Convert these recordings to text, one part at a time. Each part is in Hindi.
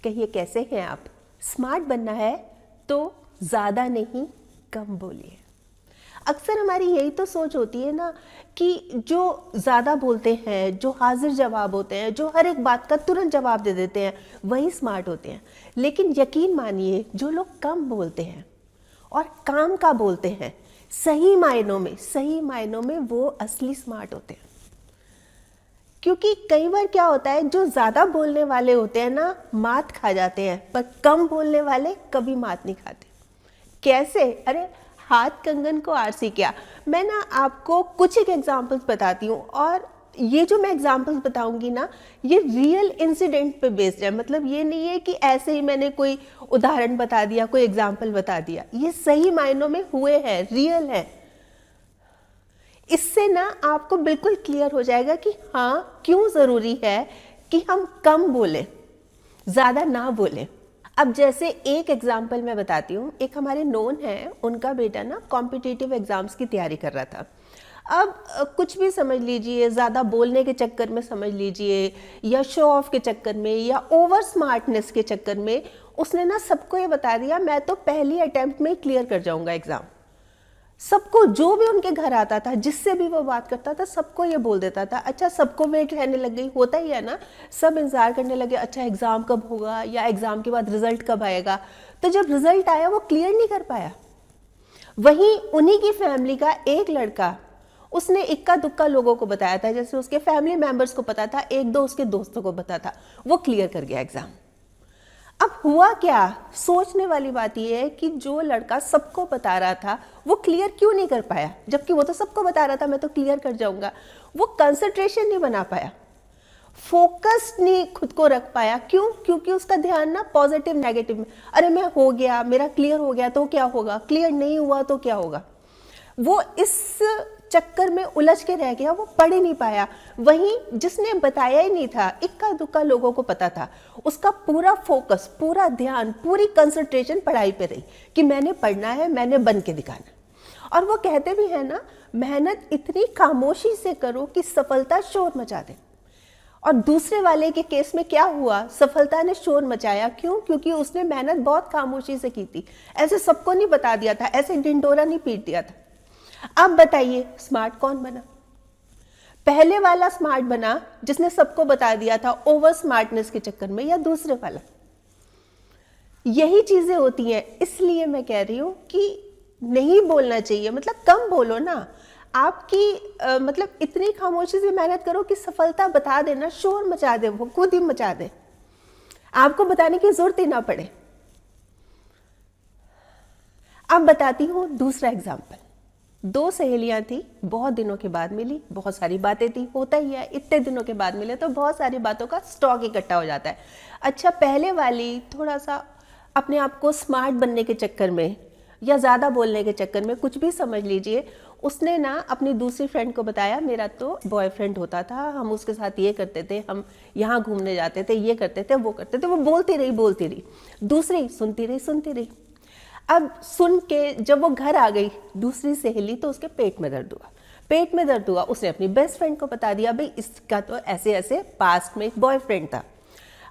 कहिए कैसे हैं आप? स्मार्ट बनना है तो ज़्यादा नहीं कम बोलिए। अक्सर हमारी यही तो सोच होती है ना कि जो ज़्यादा बोलते हैं, जो हाजिर जवाब होते हैं, जो हर एक बात का तुरंत जवाब दे देते हैं, वही स्मार्ट होते हैं। लेकिन यकीन मानिए जो लोग कम बोलते हैं और काम का बोलते हैं, सही मायनों में वो असली स्मार्ट होते हैं। क्योंकि कई बार क्या होता है, जो ज़्यादा बोलने वाले होते हैं ना मात खा जाते हैं, पर कम बोलने वाले कभी मात नहीं खाते। कैसे? अरे हाथ कंगन को आरसी क्या। मैं ना आपको कुछ एक एग्जांपल्स बताती हूँ, और ये जो मैं एग्जांपल्स बताऊंगी ना, ये रियल इंसिडेंट पे बेस्ड है। मतलब ये नहीं है कि ऐसे ही मैंने कोई उदाहरण बता दिया, कोई एग्जांपल बता दिया। ये सही मायनों में हुए हैं, रियल है। इससे ना आपको बिल्कुल क्लियर हो जाएगा कि हाँ क्यों ज़रूरी है कि हम कम बोलें, ज़्यादा ना बोलें। अब जैसे एक एग्जांपल मैं बताती हूँ। एक हमारे नोन है, उनका बेटा ना कॉम्पिटिटिव एग्जाम्स की तैयारी कर रहा था। अब कुछ भी समझ लीजिए, ज़्यादा बोलने के चक्कर में समझ लीजिए, या शो ऑफ के चक्कर में, या ओवर स्मार्टनेस के चक्कर में उसने ना सबको ये बता दिया मैं तो पहली अटेम्प्ट में क्लियर कर जाऊंगा एग्ज़ाम। सबको, जो भी उनके घर आता था, जिससे भी वो बात करता था, सबको ये बोल देता था। अच्छा, सबको वेट रहने लग गई, होता ही है ना, सब इंतजार करने लगे, अच्छा एग्जाम कब होगा या एग्जाम के बाद रिजल्ट कब आएगा। तो जब रिजल्ट आया वो क्लियर नहीं कर पाया। वहीं उन्हीं की फैमिली का एक लड़का, उसने इक्का दुक्का लोगों को बताया था, जैसे उसके फैमिली मेंबर्स को पता था, एक दो उसके दोस्तों को पता था, वो क्लियर कर गया एग्जाम। अब हुआ क्या? सोचने वाली बात यह है कि जो लड़का सबको बता रहा था वो क्लियर क्यों नहीं कर पाया, जबकि वो तो सबको बता रहा था मैं तो क्लियर कर जाऊंगा। वो कंसंट्रेशन नहीं बना पाया, फोकस नहीं खुद को रख पाया। क्यों? क्योंकि उसका ध्यान ना पॉजिटिव नेगेटिव में, अरे मैं हो गया, मेरा क्लियर हो गया तो क्या होगा, क्लियर नहीं हुआ तो क्या होगा। वो इस चक्कर में उलझ के रह गया, वो पढ़ ही नहीं पाया। वहीं जिसने बताया ही नहीं था, इक्का दुक्का लोगों को पता था, उसका पूरा फोकस, पूरा ध्यान, पूरी कंसंट्रेशन पढ़ाई पे रही कि मैंने पढ़ना है, मैंने बन के दिखाना। और वो कहते भी है ना, मेहनत इतनी खामोशी से करो कि सफलता शोर मचा दे। और दूसरे वाले के केस में क्या हुआ? सफलता ने शोर मचाया। क्यों? क्योंकि उसने मेहनत बहुत खामोशी से की थी, ऐसे सबको नहीं बता दिया था, ऐसे ढिंडोरा नहीं पीट दिया था। अब बताइए स्मार्ट कौन बना? पहले वाला स्मार्ट बना जिसने सबको बता दिया था ओवर स्मार्टनेस के चक्कर में, या दूसरे वाला? यही चीजें होती हैं। इसलिए मैं कह रही हूं कि नहीं बोलना चाहिए, मतलब कम बोलो ना। आपकी मतलब इतनी खामोशी से मेहनत करो कि सफलता बता देना, शोर मचा दे, वो खुद ही मचा दे, आपको बताने की जरूरत ही ना पड़े। अब बताती हूं दूसरा एग्जाम्पल। दो सहेलियां थी, बहुत दिनों के बाद मिली, बहुत सारी बातें थी, होता ही है, इतने दिनों के बाद मिले तो बहुत सारी बातों का स्टॉक इकट्ठा हो जाता है। अच्छा, पहले वाली थोड़ा सा अपने आप को स्मार्ट बनने के चक्कर में या ज़्यादा बोलने के चक्कर में, कुछ भी समझ लीजिए, उसने ना अपनी दूसरी फ्रेंड को बताया मेरा तो बॉयफ्रेंड होता था, हम उसके साथ ये करते थे, हम यहाँ घूमने जाते थे, ये करते थे, वो करते थे। वो बोलती रही, दूसरी सुनती रही। अब सुन के जब वो घर आ गई दूसरी सहेली, तो उसके पेट में दर्द हुआ। उसने अपनी बेस्ट फ्रेंड को बता दिया, भाई इसका तो ऐसे ऐसे पास्ट में एक बॉयफ्रेंड था।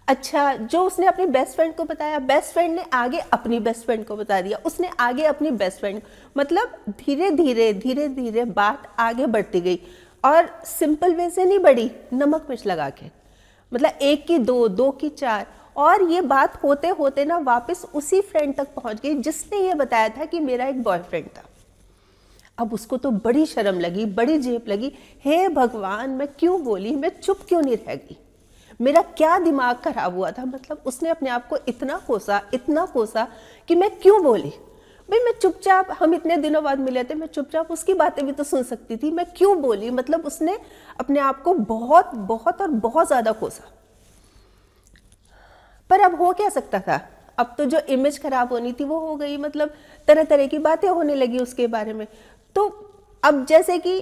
अच्छा, जो उसने अपनी बेस्ट फ्रेंड को बताया, बेस्ट फ्रेंड ने आगे अपनी बेस्ट फ्रेंड को बता दिया, उसने आगे अपनी बेस्ट फ्रेंड, मतलब धीरे धीरे बात आगे बढ़ती गई। और सिंपल वे से नहीं बढ़ी, नमक मिर्च लगा के, मतलब एक की दो, दो की चार। और ये बात होते होते ना वापस उसी फ्रेंड तक पहुंच गई जिसने ये बताया था कि मेरा एक बॉयफ्रेंड था। अब उसको तो बड़ी शर्म लगी, बड़ी जेब लगी, हे भगवान मैं क्यों बोली, मैं चुप क्यों नहीं रह गई, मेरा क्या दिमाग खराब हुआ था। मतलब उसने अपने आप को इतना कोसा कि मैं क्यों बोली। भाई मैं चुपचाप, हम इतने दिनों बाद मिले थे, मैं चुपचाप उसकी बातें भी तो सुन सकती थी, मैं क्यों बोली। मतलब उसने अपने आप को बहुत बहुत और बहुत ज्यादा कोसा। पर अब हो क्या सकता था? अब तो जो इमेज खराब होनी थी वो हो गई, मतलब तरह तरह की बातें होने लगी उसके बारे में। तो अब जैसे कि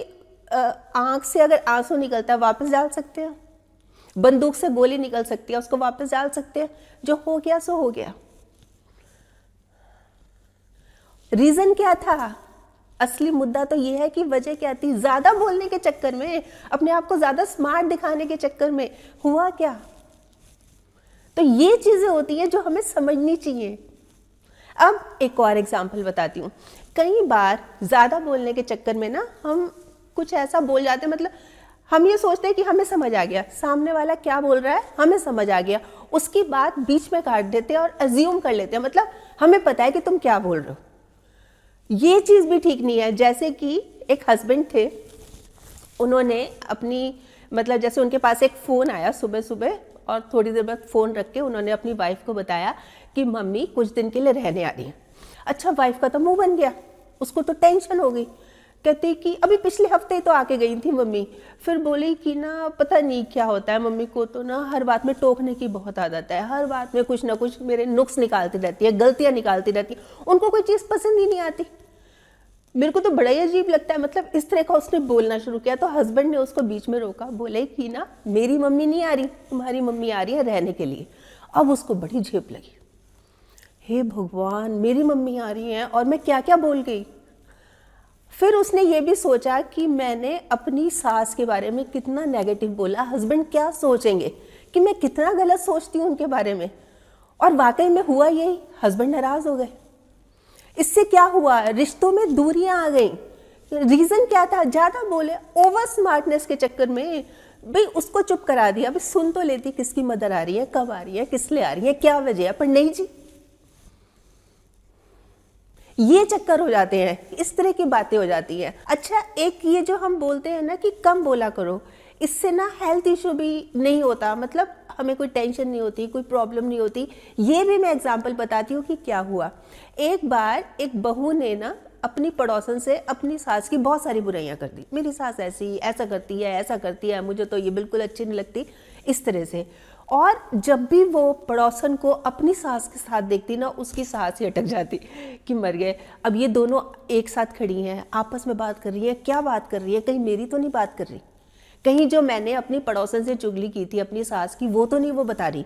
आंख से अगर आंसू निकलता है वापस डाल सकते हैं, बंदूक से गोली निकल सकती है, उसको वापस डाल सकते हैं। जो हो गया सो हो गया। रीजन क्या था? असली मुद्दा तो यह है कि वजह क्या थी? ज्यादा बोलने के चक्कर में, अपने आप को ज्यादा स्मार्ट दिखाने के चक्कर में हुआ क्या? तो ये चीजें होती हैं जो हमें समझनी चाहिए। अब एक और एग्जाम्पल बताती हूँ। कई बार ज़्यादा बोलने के चक्कर में ना हम कुछ ऐसा बोल जाते हैं, मतलब हम ये सोचते हैं कि हमें समझ आ गया, सामने वाला क्या बोल रहा है हमें समझ आ गया, उसकी बात बीच में काट देते हैं और अज्यूम कर लेते हैं, मतलब हमें पता है कि तुम क्या बोल रहे हो। ये चीज़ भी ठीक नहीं है। जैसे कि एक हस्बैंड थे, उन्होंने अपनी मतलब जैसे उनके पास एक फ़ोन आया सुबह सुबह, और थोड़ी देर बाद फ़ोन रख के उन्होंने अपनी वाइफ को बताया कि मम्मी कुछ दिन के लिए रहने आ रही है। अच्छा, वाइफ का तो मुंह बन गया, उसको तो टेंशन हो गई। कहती कि अभी पिछले हफ्ते ही तो आके गई थी मम्मी। फिर बोली कि ना पता नहीं क्या होता है, मम्मी को तो ना हर बात में टोकने की बहुत आदत है, हर बात में कुछ ना कुछ मेरे नुक्स निकालती रहती है, गलतियां निकालती रहती है, उनको कोई चीज़ पसंद ही नहीं आती। मेरे को तो बड़ा ही अजीब लगता है। मतलब इस तरह का उसने बोलना शुरू किया, तो हस्बैंड ने उसको बीच में रोका, बोले कि ना मेरी मम्मी नहीं आ रही, तुम्हारी मम्मी आ रही है रहने के लिए। अब उसको बड़ी झेप लगी, हे भगवान मेरी मम्मी आ रही है और मैं क्या क्या बोल गई। फिर उसने ये भी सोचा कि मैंने अपनी सास के बारे में कितना नेगेटिव बोला, हस्बैंड क्या सोचेंगे, कि मैं कितना गलत सोचती हूँ उनके बारे में। और वाकई में हुआ यही, हस्बैंड नाराज हो गए। इससे क्या हुआ, रिश्तों में दूरियां आ गई। रीजन क्या था, ज्यादा बोले, ओवर स्मार्टनेस के चक्कर में भाई उसको चुप करा दिया। अभी सुन तो लेती किसकी मदर आ रही है, कब आ रही है, किस लिए आ रही है, क्या वजह है, पर नहीं जी, ये चक्कर हो जाते हैं, इस तरह की बातें हो जाती हैं। अच्छा, एक ये जो हम बोलते हैं ना कि कम बोला करो, इससे ना हेल्थ इशू भी नहीं होता, मतलब हमें कोई टेंशन नहीं होती, कोई प्रॉब्लम नहीं होती। ये भी मैं एग्जांपल बताती हूँ कि क्या हुआ। एक बार एक बहू ने ना अपनी पड़ोसन से अपनी सास की बहुत सारी बुराइयां कर दी, मेरी सास ऐसी ऐसा करती है, ऐसा करती है, मुझे तो ये बिल्कुल अच्छी नहीं लगती, इस तरह से। और जब भी वो पड़ोसन को अपनी सास के साथ देखती ना, उसकी सास ही अटक जाती कि मर गए। अब ये दोनों एक साथ खड़ी हैं, आपस में बात कर रही हैं, क्या बात कर रही है, कहीं मेरी तो नहीं बात कर रही, कहीं जो मैंने अपनी पड़ोसन से चुगली की थी अपनी सास की वो तो नहीं वो बता रही,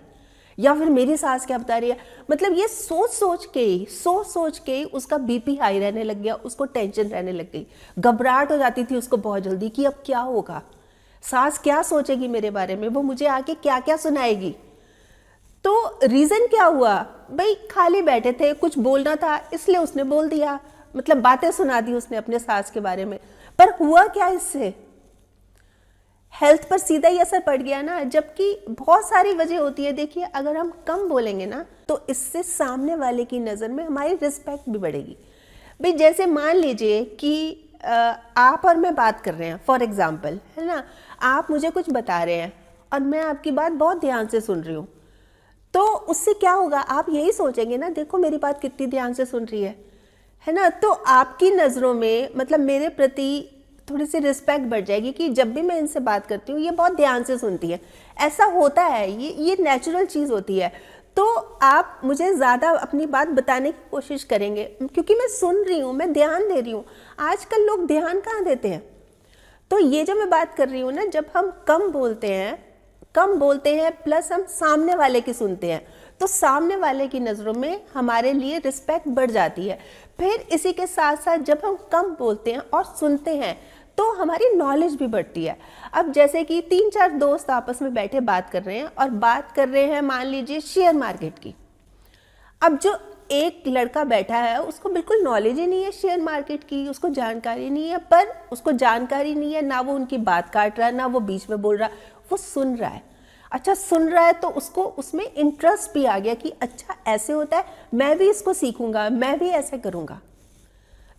या फिर मेरी सास क्या बता रही है। मतलब ये सोच सोच के उसका बीपी हाई रहने लग गया, उसको टेंशन रहने लग गई, घबराहट हो जाती थी उसको बहुत जल्दी कि अब क्या होगा, सास क्या सोचेगी मेरे बारे में, वो मुझे आके क्या क्या सुनाएगी। तो रीजन क्या हुआ, भाई खाली बैठे थे, कुछ बोलना था इसलिए उसने बोल दिया, मतलब बातें सुना दी उसने अपने सास के बारे में। पर हुआ क्या, इससे हेल्थ पर सीधा ही असर पड़ गया ना, जबकि बहुत सारी वजह होती है। देखिए, अगर हम कम बोलेंगे ना तो इससे सामने वाले की नज़र में हमारी रिस्पेक्ट भी बढ़ेगी। भाई जैसे मान लीजिए कि आप और मैं बात कर रहे हैं, फॉर एग्जाम्पल, है ना, आप मुझे कुछ बता रहे हैं और मैं आपकी बात बहुत ध्यान से सुन रही हूँ, तो उससे क्या होगा, आप यही सोचेंगे ना, देखो मेरी बात कितनी ध्यान से सुन रही है ना। तो आपकी नज़रों में मतलब मेरे प्रति थोड़ी सी रिस्पेक्ट बढ़ जाएगी कि जब भी मैं इनसे बात करती हूँ ये बहुत ध्यान से सुनती है। ऐसा होता है, ये नेचुरल चीज़ होती है। तो आप मुझे ज़्यादा अपनी बात बताने की कोशिश करेंगे क्योंकि मैं सुन रही हूँ, मैं ध्यान दे रही हूँ। आजकल लोग ध्यान कहाँ देते हैं। तो ये जो मैं बात कर रही हूँ ना, जब हम कम बोलते हैं प्लस हम सामने वाले की सुनते हैं, तो सामने वाले की नज़रों में हमारे लिए रिस्पेक्ट बढ़ जाती है। फिर इसी के साथ साथ जब हम कम बोलते हैं और सुनते हैं तो हमारी नॉलेज भी बढ़ती है। अब जैसे कि 3-4 दोस्त आपस में बैठे बात कर रहे हैं और बात कर रहे हैं मान लीजिए शेयर मार्केट की। अब जो एक लड़का बैठा है उसको बिल्कुल नॉलेज ही नहीं है शेयर मार्केट की, उसको जानकारी नहीं है, पर उसको जानकारी नहीं है ना, वो उनकी बात काट रहा है ना वो बीच में बोल रहा है, वो सुन रहा है। अच्छा, सुन रहा है तो उसको उसमें इंटरेस्ट भी आ गया कि अच्छा ऐसे होता है, मैं भी इसको सीखूंगा, मैं भी ऐसे करूंगा।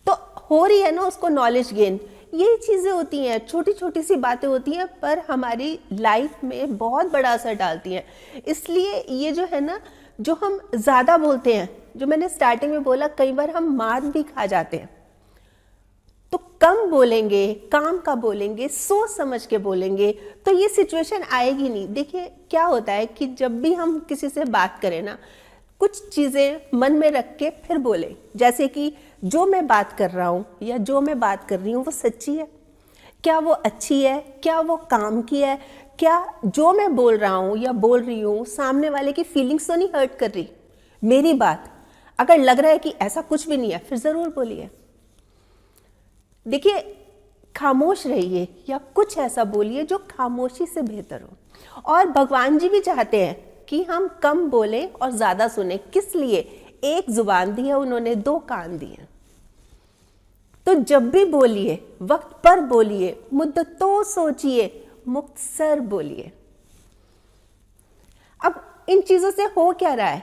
तो हो रही है ना उसको नॉलेज गेन। ये चीज़ें होती हैं, छोटी छोटी सी बातें होती हैं पर हमारी लाइफ में बहुत बड़ा असर डालती हैं। इसलिए ये जो है ना, जो हम ज़्यादा बोलते हैं, जो मैंने स्टार्टिंग में बोला, कई बार हम मार भी खा जाते हैं। तो कम बोलेंगे, काम का बोलेंगे, सोच समझ के बोलेंगे तो ये सिचुएशन आएगी नहीं। देखिए क्या होता है कि जब भी हम किसी से बात करें ना, कुछ चीज़ें मन में रख के फिर बोले, जैसे कि जो मैं बात कर रहा हूँ या जो मैं बात कर रही हूँ वो सच्ची है क्या, वो अच्छी है क्या, वो काम की है क्या, जो मैं बोल रहा हूँ या बोल रही हूँ सामने वाले की फीलिंग्स तो नहीं हर्ट कर रही मेरी बात। अगर लग रहा है कि ऐसा कुछ भी नहीं है फिर ज़रूर बोलिए। देखिए, खामोश रहिए या कुछ ऐसा बोलिए जो खामोशी से बेहतर हो। और भगवान जी भी चाहते हैं कि हम कम बोलें और ज़्यादा सुने। किस लिए? एक जुबान दी है उन्होंने, दो कान दिए। तो जब भी बोलिए वक्त पर बोलिए, मुद्दतों सोचिए, मुख्तसर बोलिए। अब इन चीज़ों से हो क्या रहा है?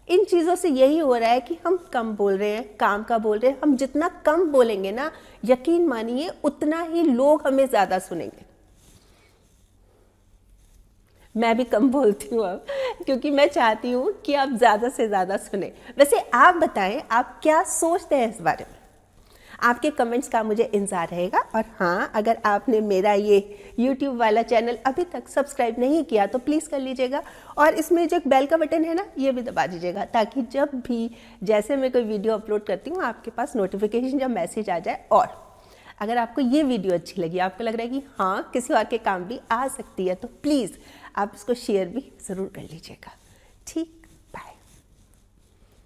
इन चीज़ों से यही हो रहा है कि हम कम बोल रहे हैं, काम का बोल रहे हैं। हम जितना कम बोलेंगे ना, यकीन मानिए उतना ही लोग हमें ज़्यादा सुनेंगे। मैं भी कम बोलती हूँ अब, क्योंकि मैं चाहती हूँ कि आप ज़्यादा से ज़्यादा सुने। वैसे आप बताएं, आप क्या सोचते हैं इस बारे में? आपके कमेंट्स का मुझे इंतज़ार रहेगा। और हाँ, अगर आपने मेरा ये YouTube वाला चैनल अभी तक सब्सक्राइब नहीं किया तो प्लीज़ कर लीजिएगा, और इसमें जो एक बेल का बटन है ना, ये भी दबा दीजिएगा, ताकि जब भी जैसे मैं कोई वीडियो अपलोड करती हूँ आपके पास नोटिफिकेशन जब मैसेज आ जाए। और अगर आपको ये वीडियो अच्छी लगी, आपको लग रहा है कि हाँ किसी और के काम भी आ सकती है, तो प्लीज़ आप इसको शेयर भी ज़रूर कर लीजिएगा। ठीक।